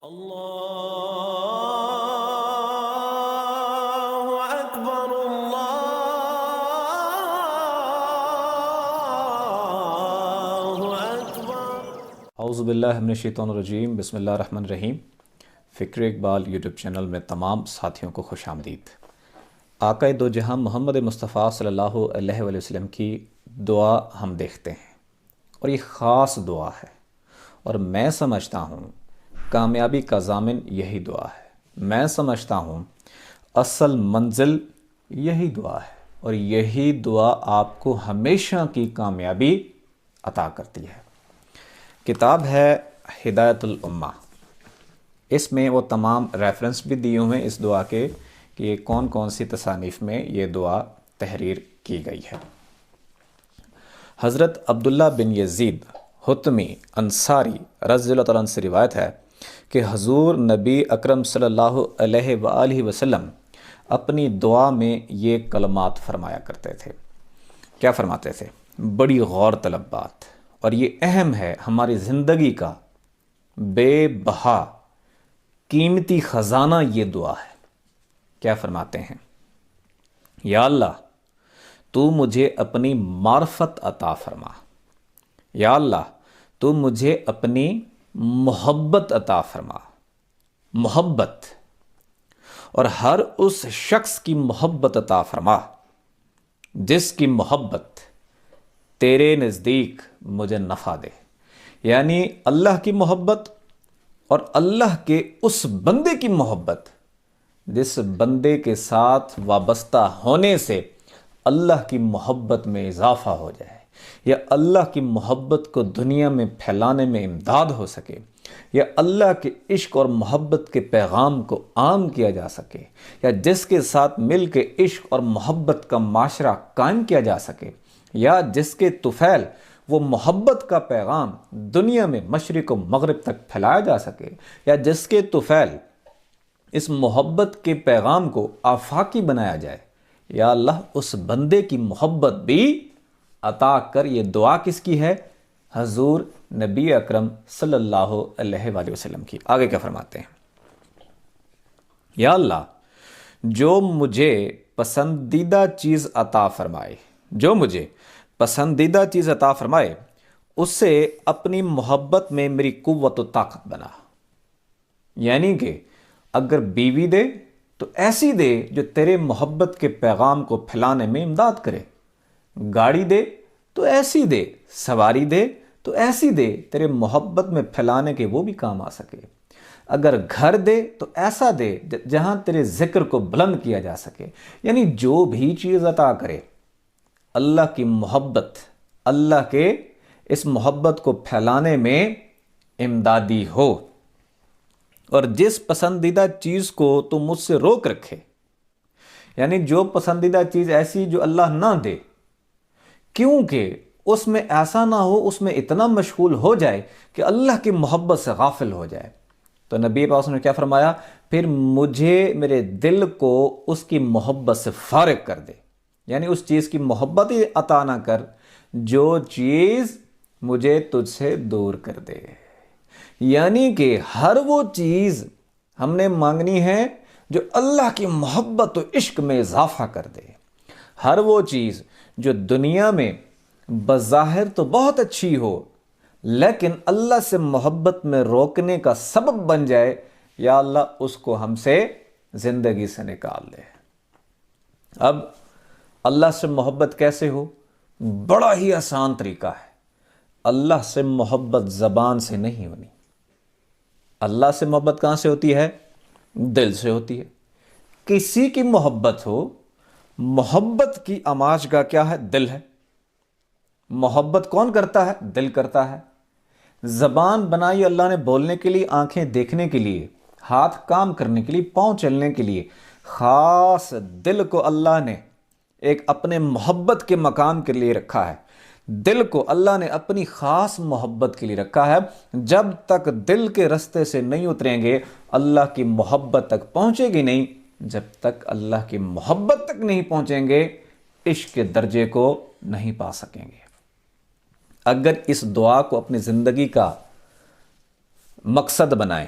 اللہ اکبر اللہ اکبر۔ اعوذ باللہ من الشیطان الرجیم، بسم اللہ الرحمن الرحیم۔ فکر اقبال یوٹیوب چینل میں تمام ساتھیوں کو خوش آمدید۔ آقا دو جہاں محمد مصطفیٰ صلی اللہ علیہ وآلہ وسلم کی دعا ہم دیکھتے ہیں، اور یہ خاص دعا ہے، اور میں سمجھتا ہوں کامیابی کا ضامن یہی دعا ہے۔ میں سمجھتا ہوں اصل منزل یہی دعا ہے، اور یہی دعا آپ کو ہمیشہ کی کامیابی عطا کرتی ہے۔ کتاب ہے ہدایت الامہ، اس میں وہ تمام ریفرنس بھی دیے ہوئے ہیں اس دعا کے کہ یہ کون کون سی تصانیف میں یہ دعا تحریر کی گئی ہے۔ حضرت عبداللہ بن یزید حتمی انصاری رضی اللہ تعالیٰ عنہ سے روایت ہے کہ حضور نبی اکرم صلی اللہ علیہ وآلہ وسلم اپنی دعا میں یہ کلمات فرمایا کرتے تھے۔ کیا فرماتے تھے؟ بڑی غور طلب بات، اور یہ اہم ہے، ہماری زندگی کا بے بہا قیمتی خزانہ یہ دعا ہے۔ کیا فرماتے ہیں؟ یا اللہ تو مجھے اپنی معرفت عطا فرما، یا اللہ تو مجھے اپنی محبت عطا فرما۔ محبت، اور ہر اس شخص کی محبت عطا فرما جس کی محبت تیرے نزدیک مجھے نفع دے۔ یعنی اللہ کی محبت اور اللہ کے اس بندے کی محبت جس بندے کے ساتھ وابستہ ہونے سے اللہ کی محبت میں اضافہ ہو جائے، یا اللہ کی محبت کو دنیا میں پھیلانے میں امداد ہو سکے، یا اللہ کے عشق اور محبت کے پیغام کو عام کیا جا سکے، یا جس کے ساتھ مل کے عشق اور محبت کا معاشرہ قائم کیا جا سکے، یا جس کے طفیل وہ محبت کا پیغام دنیا میں مشرق و مغرب تک پھیلایا جا سکے، یا جس کے طفیل اس محبت کے پیغام کو آفاقی بنایا جائے، یا اللہ اس بندے کی محبت بھی عطا کر۔ یہ دعا کس کی ہے؟ حضور نبی اکرم صلی اللہ علیہ وآلہ وسلم کی۔ آگے کیا فرماتے ہیں؟ یا اللہ جو مجھے پسندیدہ چیز عطا فرمائے، جو مجھے پسندیدہ چیز عطا فرمائے اسے اپنی محبت میں میری قوت و طاقت بنا۔ یعنی کہ اگر بیوی دے تو ایسی دے جو تیرے محبت کے پیغام کو پھیلانے میں امداد کرے، گاڑی دے تو ایسی دے، سواری دے تو ایسی دے تیرے محبت میں پھیلانے کے وہ بھی کام آ سکے، اگر گھر دے تو ایسا دے جہاں تیرے ذکر کو بلند کیا جا سکے۔ یعنی جو بھی چیز عطا کرے اللہ کی محبت، اللہ کے اس محبت کو پھیلانے میں امدادی ہو۔ اور جس پسندیدہ چیز کو تو مجھ سے روک رکھے، یعنی جو پسندیدہ چیز ایسی جو اللہ نہ دے، کیونکہ اس میں ایسا نہ ہو، اس میں اتنا مشغول ہو جائے کہ اللہ کی محبت سے غافل ہو جائے۔ تو نبی پاک نے کیا فرمایا؟ پھر مجھے میرے دل کو اس کی محبت سے فارغ کر دے، یعنی اس چیز کی محبت ہی عطا نہ کر جو چیز مجھے تجھ سے دور کر دے۔ یعنی کہ ہر وہ چیز ہم نے مانگنی ہے جو اللہ کی محبت و عشق میں اضافہ کر دے۔ ہر وہ چیز جو دنیا میں بظاہر تو بہت اچھی ہو لیکن اللہ سے محبت میں روکنے کا سبب بن جائے، یا اللہ اس کو ہم سے زندگی سے نکال دے۔ اب اللہ سے محبت کیسے ہو؟ بڑا ہی آسان طریقہ ہے۔ اللہ سے محبت زبان سے نہیں ہونی۔ اللہ سے محبت کہاں سے ہوتی ہے؟ دل سے ہوتی ہے۔ کسی کی محبت ہو، محبت کی آماجگاہ کیا ہے؟ دل ہے۔ محبت کون کرتا ہے؟ دل کرتا ہے۔ زبان بنائی اللہ نے بولنے کے لیے، آنکھیں دیکھنے کے لیے، ہاتھ کام کرنے کے لیے، پاؤں چلنے کے لیے۔ خاص دل کو اللہ نے ایک اپنے محبت کے مقام کے لیے رکھا ہے۔ دل کو اللہ نے اپنی خاص محبت کے لیے رکھا ہے۔ جب تک دل کے رستے سے نہیں اتریں گے اللہ کی محبت تک پہنچے گی نہیں۔ جب تک اللہ کی محبت تک نہیں پہنچیں گے عشق کے درجے کو نہیں پا سکیں گے۔ اگر اس دعا کو اپنی زندگی کا مقصد بنائیں